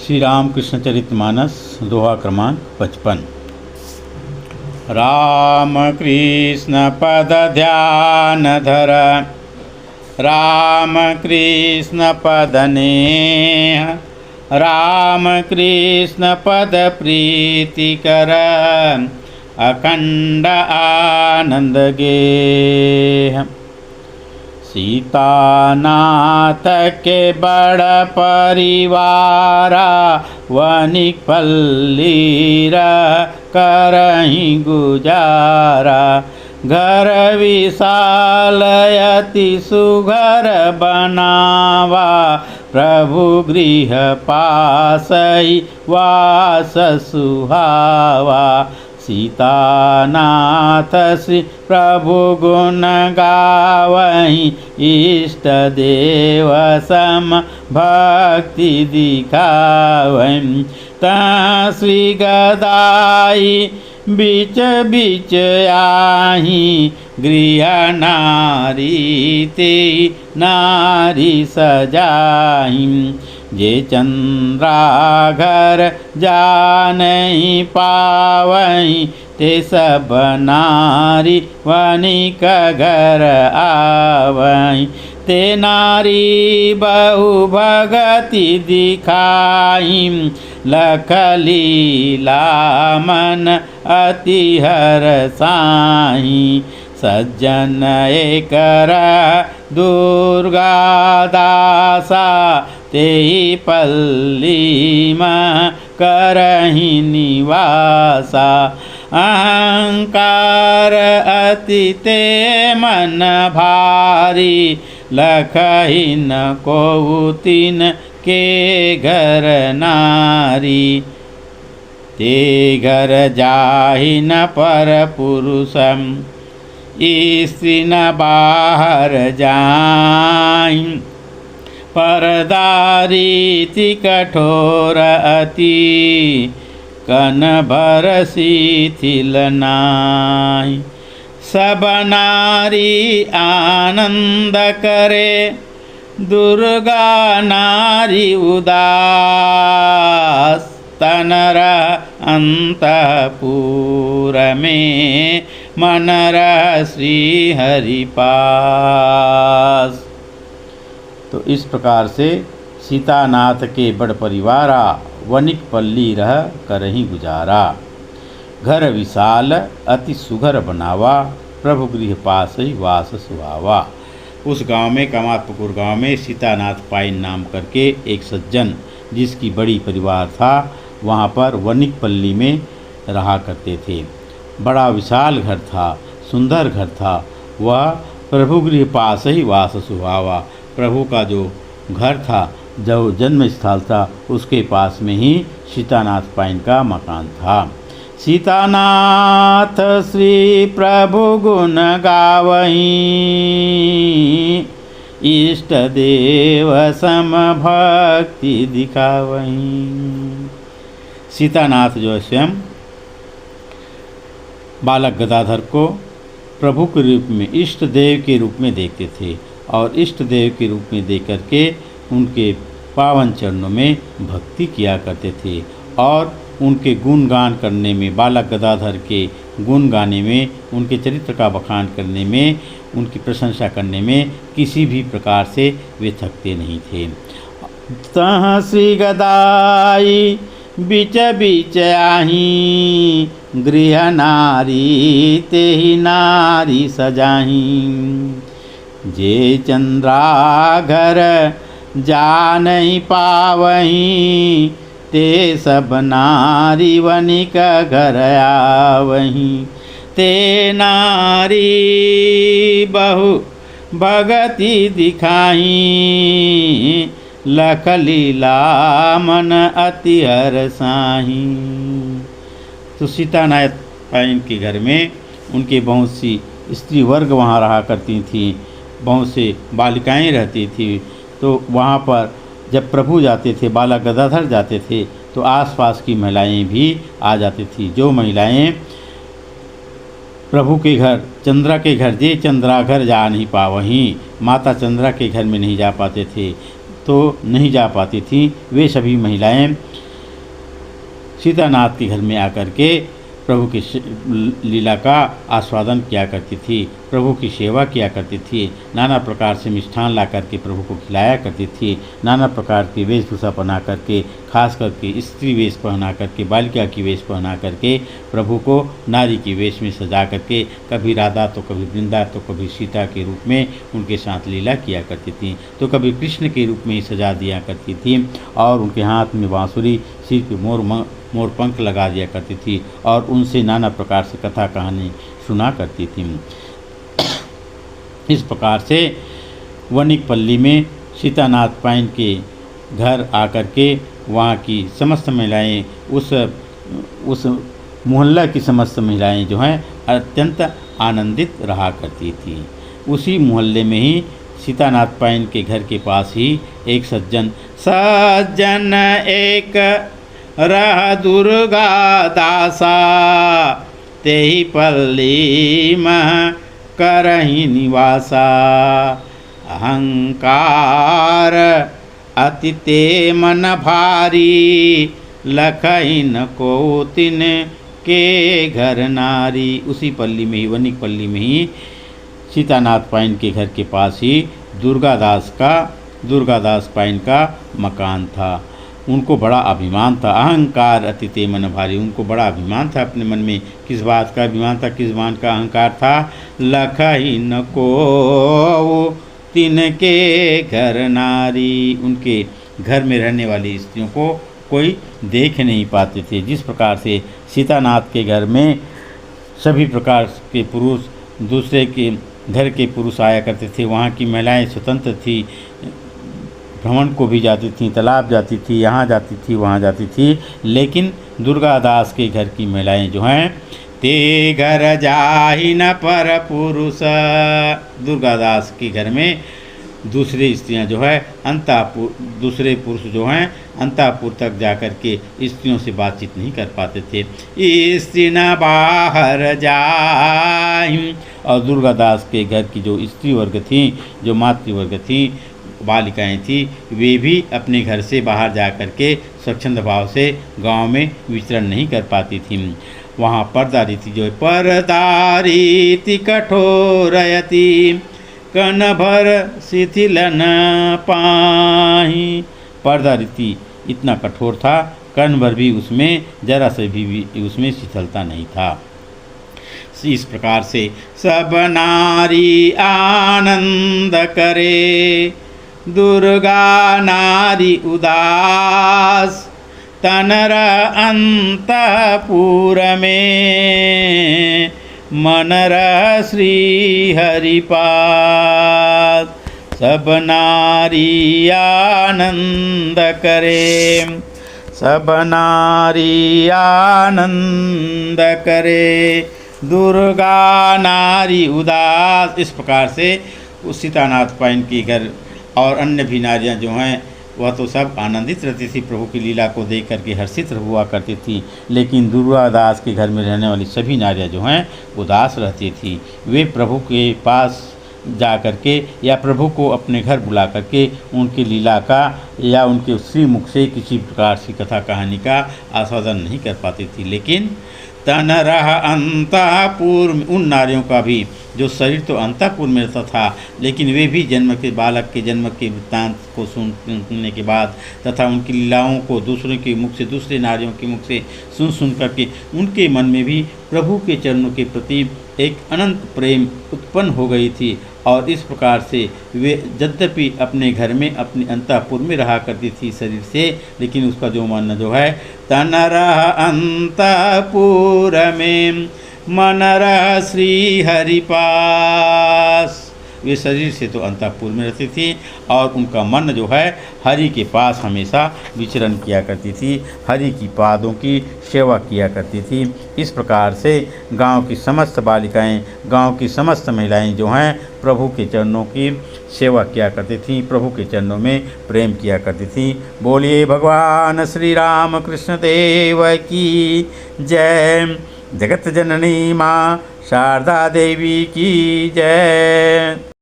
श्री रामकृष्ण चरितमानस दोहा क्रमांक 55। राम कृष्ण पद ध्यान धर, राम कृष्ण पद नेह, राम कृष्ण पद प्रीति कर, अखंड आनंद गेह। सीतानाथ के बड़ परिवारा, वनिक पल्लीर करहीं गुजारा। घर विशाल अति सुघर बनावा, प्रभु गृह पासई वास सुहावा। सीतानाथ श्री प्रभु गुण गावहीं, इष्ट देव सम भक्ति दिखावहीं। ता श्री गदाई बीच बीच आही, गृह नारी ते नारी सजाहीं। जे चंद्राघर जा नहीं पावहीं, ते सब नारी वनिक घर आवहीं। ते नारी बहु भगति दिखाईं, लख लीला मन अति हरसाहीं। सज्जन एकर दुर्गा दासा, तेहि पल्ली में करहीं निवासा। अहंकार अति ते मन भारी, लखहि न कोउ तिन के घर नारी। ते घर जाहि न पर पुरुषम, स्त्री न बाहर जाईं। परदारीति कठोर अति, कन भर शिथिल नाहीं। सब नारी आनंद करे, दुर्गा नारी उदास। तन रह अंतपुर में, मन रह श्री हरि पास। तो इस प्रकार से सीतानाथ के बड़ परिवारा, वनिक पल्ली रह करहीं गुजारा। घर विशाल अति सुघर बनावा, प्रभु गृह पासई वास सुहावा। उस गांव में, कामातपुकुर गांव में सीतानाथ पाइन नाम करके एक सज्जन, जिसकी बड़ी परिवार था, वहाँ पर वनिक पल्ली में रहा करते थे। बड़ा विशाल घर था, सुंदर घर था। वह प्रभु गृह पास ही वास सुहावा। प्रभु का जो घर था, जो जन्म स्थल था, उसके पास में ही सीतानाथ पाइन का मकान था। सीतानाथ श्री प्रभु गुण गावहीं, इष्ट देव सम भक्ति दिखावहीं। सीतानाथ जो है स्वयं बालक गदाधर को प्रभु के रूप में, इष्ट देव के रूप में देखते थे, और इष्ट देव के रूप में देख करके उनके पावन चरणों में भक्ति किया करते थे। और उनके गुणगान करने में, बालक गदाधर के गुण गाने में, उनके चरित्र का बखान करने में, उनकी प्रशंसा करने में किसी भी प्रकार से वे थकते नहीं थे। तह श्री गदाई बीच बीच आही, गृह नारी तेहि नारी सजाहीं। जे चंद्राघर जा नहीं पावहीं, ते सब नारी वनिक घर आवहीं। ते नारी बहु भगति दिखाहीं, लख लीला मन अति हरसाहीं। तो सीतानाथ पाइन के घर में उनके बहुत सी स्त्री वर्ग वहाँ रहा करती थीं, बहुत से बालिकाएं रहती थी। तो वहाँ पर जब प्रभु जाते थे, बालक गदाधर जाते थे, तो आसपास की महिलाएं भी आ जाती थी। जो महिलाएं प्रभु के घर, चंद्रा के घर, जे चंद्रा घर जा नहीं पावहीं, माता चंद्रा के घर में नहीं जा पाते थे, तो नहीं जा पाती थी। वे सभी महिलाएं सीतानाथ के घर में आकर के प्रभु की लीला का आस्वादन किया करती थी, प्रभु की सेवा किया करती थी, नाना प्रकार से मिष्ठान ला करके प्रभु को खिलाया करती थी, नाना प्रकार की वेशभूषा पहना करके, खास करके स्त्री वेश पहना करके, बालिका की वेश पहना करके प्रभु को नारी की वेश में सजा करके कभी राधा तो कभी वृंदा तो कभी सीता के रूप में उनके साथ लीला किया करती थी, तो कभी कृष्ण के रूप में ही सजा दिया करती थी और उनके हाथ में बांसुरी, सिर पे मोर पंख लगा दिया करती थी और उनसे नाना प्रकार से कथा कहानी सुना करती थी। इस प्रकार से वनिकपल्ली में सीतानाथ पायन के घर आकर के वहाँ की समस्त महिलाएं उस मोहल्ला की समस्त महिलाएं जो हैं अत्यंत आनंदित रहा करती थी। उसी मोहल्ले में ही सीतानाथ पायन के घर के पास ही एक सज्जन एक रह दुर्गा दासा, तेहि पल्ली मह करहि निवासा, अहंकार अति ते मन भारी, लखहि न को तिन के घर नारी। उसी पल्ली में ही, वनिकपल्ली में ही सीतानाथ पायन के घर के पास ही दुर्गादास पायन का मकान था। उनको बड़ा अभिमान था, अहंकार अति ते मन भारी, उनको बड़ा अभिमान था अपने मन में। किस बात का अभिमान था, किस बात का अहंकार था? लखहि न को तिनके घर नारी, उनके घर में रहने वाली स्त्रियों को कोई देख नहीं पाते थे। जिस प्रकार से सीतानाथ के घर में सभी प्रकार के पुरुष दूसरे के घर के पुरुष आया करते थे, वहाँ की महिलाएं स्वतंत्र थी, भ्रमण को भी जाती थी, तालाब जाती थी, यहाँ जाती थी, वहाँ जाती थी, लेकिन दुर्गादास के घर की महिलाएं जो हैं ते घर जाहि न पर पुरुष। दुर्गादास के घर में दूसरी स्त्रियां जो है दूसरे पुरुष जो हैं अंतापुर तक जाकर के स्त्रियों से बातचीत नहीं कर पाते थे। स्त्री न बाहर जाहि, और दुर्गादास के घर की जो स्त्री वर्ग थी, जो मातृवर्ग थी, बालिकाएं थी, वे भी अपने घर से बाहर जा कर के स्वच्छंद भाव से गांव में विचरण नहीं कर पाती थीं। वहाँ पर्दा रीति जो है, पर्दा रीति कठोरयति कन भर शिथिल न पाहि। पर्दा रीति इतना कठोर था, कण भर भी उसमें जरा से भी उसमें शिथिलता नहीं था। इस प्रकार से सब नारी आनंद करे, दुर्गा नारी उदास, तनर अंतपुर में मनर श्री हरि पास। सब नारी आनंद करे, सब नारी आनंद करे, दुर्गा नारी उदास। इस प्रकार से उस सीतानाथ पायन के घर और अन्य भी नारियां जो हैं वह तो सब आनंदित रहती थी, प्रभु की लीला को देख करके हर्षित हुआ करती थी, लेकिन दुर्गादास के घर में रहने वाली सभी नारियां जो हैं उदास रहती थी। वे प्रभु के पास जा करके या प्रभु को अपने घर बुला करके उनकी लीला का या उनके श्रीमुख से किसी प्रकार की कथा कहानी का आस्वादन नहीं कर पाती थी। लेकिन तन रह अंतपुर, उन नारियों का भी जो शरीर तो अंतपुर में रहता था, लेकिन वे भी जन्म के बालक के जन्म के वृत्तांत को सुनने के बाद तथा उनकी लीलाओं को दूसरों के मुख से, दूसरे नारियों के मुख से सुन करके उनके मन में भी प्रभु के चरणों के प्रति एक अनंत प्रेम उत्पन्न हो गई थी। और इस प्रकार से वे यद्यपि अपने घर में अपने अंतपुर में रहा करती थी शरीर से, लेकिन उसका जो मन जो है तन रह अंतपुर में मन रह श्री हरि पास। वे शरीर से तो अंतपुर में रहती थी और उनका मन जो है हरि के पास हमेशा विचरण किया करती थी, हरि की पादों की सेवा किया करती थी। इस प्रकार से गांव की समस्त बालिकाएं, गांव की समस्त महिलाएं जो हैं प्रभु के चरणों की सेवा किया करती थी, प्रभु के चरणों में प्रेम किया करती थी। बोलिए भगवान श्री राम कृष्ण देव की जय। जगत जननी माँ शारदा देवी की जय।